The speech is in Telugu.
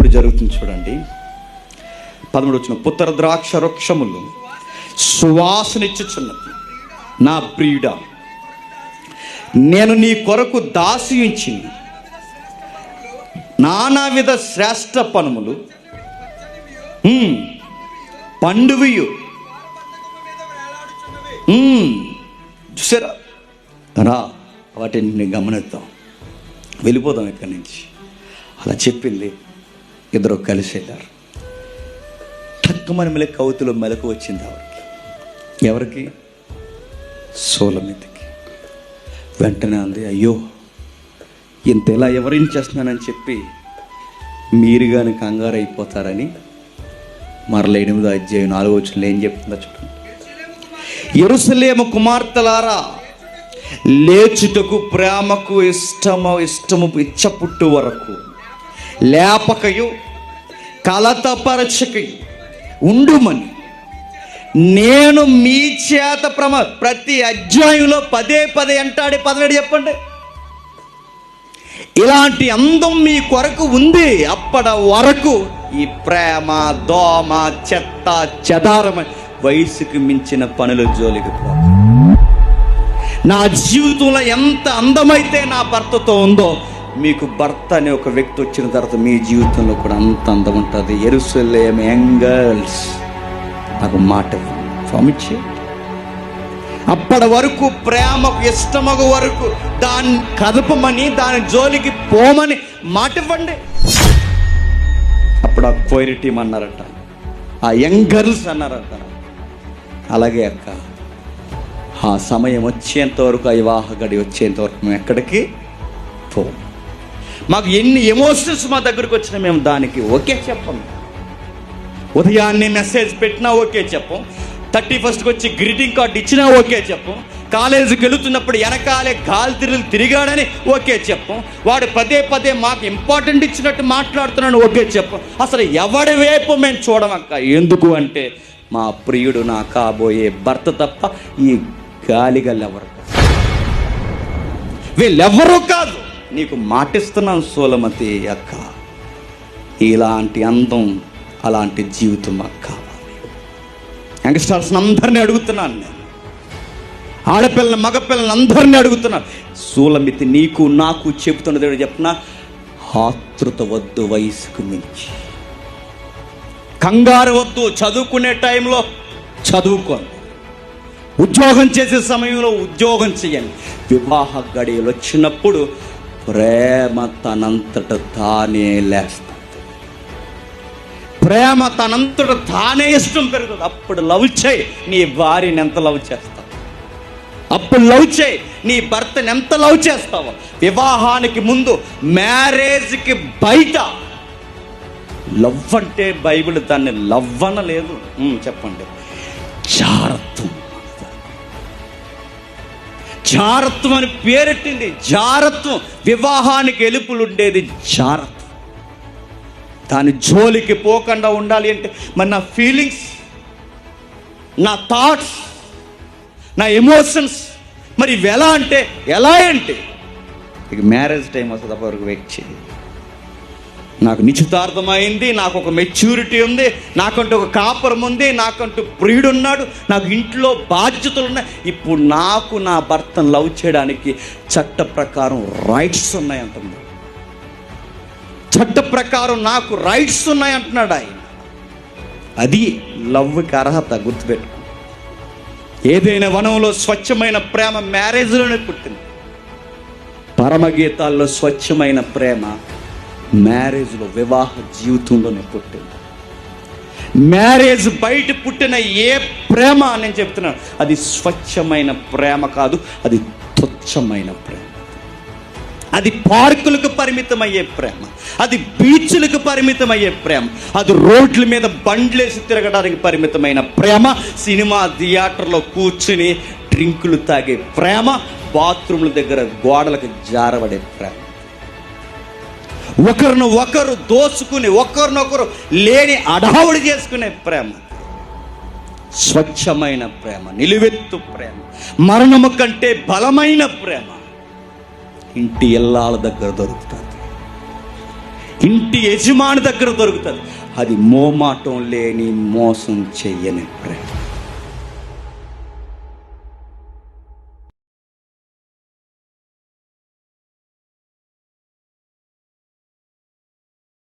ఇప్పుడు జరుగుతుంది చూడండి. 13 వచ్చిన పుత్ర ద్రాక్ష వృక్షములు సువాసనిచ్చుచున్నది నా ప్రియుడా, నేను నీ కొరకు దాసియుంచి నానావిధ శ్రేష్ఠ పనుములు పండువియు చూసారా. రా వాటిని గమనిద్దాం, వెళ్ళిపోదాం ఇక్కడి నుంచి. అలా చెప్పింది. ఇద్దరు కలిసి వెళ్ళారు. తక్కువని కవితలో మెలకు వచ్చింది ఎవరికి? సూలమితికి. వెంటనే అంది, అయ్యో ఇంత ఇలా ఎవరిని చేస్తున్నానని చెప్పి మీరు కానీ కంగారు అయిపోతారని మరల 8వ అధ్యాయం 4వ వచనంలో ఏం చెప్తుందో చూడండి. యెరూషలేము కుమార్తెలారా, లేచుటకు ప్రేమకు ఇష్టము ఇచ్చపుట్టు వరకు లేపకయు కలతపరచకయు ఉండుమని నేను మీ చేత ప్రతి అధ్యాయంలో పదే అంటాడే పదవేడు చెప్పండి. ఇలాంటి అందం మీ కొరకు ఉంది. అప్పటి వరకు ఈ ప్రేమ, దోమ, చెత్త, చెదారమ వయసుకు మించిన పనుల జోలికి పోదు. నా జీవితంలో ఎంత అందమైతే నా భర్తతో ఉందో, మీకు భర్త అనే ఒక వ్యక్తి వచ్చిన తర్వాత మీ జీవితంలో కూడా అంత అందం ఉంటుంది. యెరూషలేము యంగ్ గర్ల్స్, నాకు మాట ప్రామిస్ చేయండి. అప్పటి వరకు ప్రేమకు ఇష్టమగు వరకు దాన్ని కదపమని, దాని జోలికి పోమని మాట ఇవ్వండి. అప్పుడు ఆ క్వైరీ టీం అన్నారట, ఆ యంగ్ గర్ల్స్ అన్నారట, అలాగే అక్క, ఆ సమయం వచ్చేంత వరకు, ఆ వివాహ గడి వచ్చేంత వరకు మేము ఎక్కడికి పో. మాకు ఎన్ని ఎమోషన్స్ మా దగ్గరకు వచ్చినా మేము దానికి ఓకే చెప్పం. ఉదయాన్నే మెసేజ్ పెట్టినా ఓకే చెప్పం. 31st వచ్చి గ్రీటింగ్ కార్డు ఇచ్చినా ఓకే చెప్పం. కాలేజీకి వెళుతున్నప్పుడు వెనకాలే గాలి తిరిగాడని ఓకే చెప్పం. వాడు పదే మాకు ఇంపార్టెంట్ ఇచ్చినట్టు మాట్లాడుతున్నాను ఓకే చెప్పం. అసలు ఎవడి వైపు మేము చూడమక్క. ఎందుకు అంటే మా ప్రియుడు, నా కాబోయే భర్త తప్ప ఈ గాలిగల్లెవరు, వీళ్ళెవ్వరూ కాదు. నీకు మాటిస్తున్నాను సోలమతి అక్క, ఇలాంటి అందం, అలాంటి జీవితం మాకు కావాలి. యంగ్స్టర్స్ అందరినీ అడుగుతున్నాను నేను, ఆడపిల్లలు మగపిల్లలు అందరినీ అడుగుతున్నాను. సూలమితి నీకు నాకు చెబుతున్నది చెప్పిన, ఆతృత వద్దు వయసుకు మించి, కంగారు వద్దు. చదువుకునే టైంలో చదువుకోండి, ఉద్యోగం చేసే సమయంలో ఉద్యోగం చేయండి. వివాహ గడియలు వచ్చినప్పుడు ప్రేమ తనంతట తానే లేస్తుంది. ప్రేమ తనంతట తానే ఇష్టం పెరుగుతుంది. అప్పుడు లవ్ చేయి, నీ భార్యని ఎంత లవ్ చేస్తావు. అప్పుడు లవ్ చేయి, నీ భర్తని ఎంత లవ్ చేస్తావు. వివాహానికి ముందు, మ్యారేజ్కి బయట లవ్ అంటే బైబిల్ దాన్ని లవ్ అనలేదు. చెప్పండి, జారత్వం. జారత్వం అని పేరెట్టింది. జారత్వం, వివాహానికి ఎలుపులుండేది జారత్వం. దాని జోలికి పోకుండా ఉండాలి అంటే మరి నా ఫీలింగ్స్, నా థాట్స్, నా ఎమోషన్స్ మరి ఇవి ఎలా అంటే ఎలా అంటే ఇక మ్యారేజ్ టైం వస్తుంది వరకు వెయిట్ చేయి. నాకు నిశ్చితార్థమైంది, నాకు ఒక మెచ్యూరిటీ ఉంది, నాకంటూ ఒక కాపురం ఉంది, నాకంటూ ప్రియుడు ఉన్నాడు, నాకు ఇంట్లో బాధ్యతలు ఉన్నాయి. ఇప్పుడు నాకు నా భర్తను లవ్ చేయడానికి చట్ట ప్రకారం రైట్స్ ఉన్నాయి అంటున్నాడు. చట్ట ప్రకారం నాకు రైట్స్ ఉన్నాయి అంటున్నాడు ఆయన. అది లవ్కి అర్హత. గుర్తుపెట్టుకో, ఏదైనా వనంలో స్వచ్ఛమైన ప్రేమ మ్యారేజ్లోనే పుట్టింది. పరమగీతాల్లో స్వచ్ఛమైన ప్రేమ మ్యారేజ్లో, వివాహ జీవితంలోనే పుట్టింది. మ్యారేజ్ బయట పుట్టిన ఏ ప్రేమ నేను చెప్తున్నాను, అది స్వచ్ఛమైన ప్రేమ కాదు, అది తుచ్చమైన ప్రేమ. అది పార్కులకు పరిమితమయ్యే ప్రేమ, అది బీచ్లకు పరిమితమయ్యే ప్రేమ, అది రోడ్ల మీద బండ్లేసి తిరగడానికి పరిమితమైన ప్రేమ, సినిమా థియేటర్లో కూర్చుని డ్రింకులు తాగే ప్రేమ, బాత్రూమ్ల దగ్గర గోడలకు జారబడే ప్రేమ, ఒకరిని ఒకరు దోచుకుని ఒకరినొకరు లేని అడావుడి చేసుకునే ప్రేమ, స్వచ్ఛమైన ప్రేమ, నిలువెత్తు ప్రేమ, మరణము కంటే బలమైన ప్రేమ ఇంటి ఇల్లాల దగ్గర దొరుకుతుంది. ఇంటి యజమాని దగ్గర దొరుకుతుంది. అది మోమాటం లేని, మోసం చెయ్యని ప్రేమ.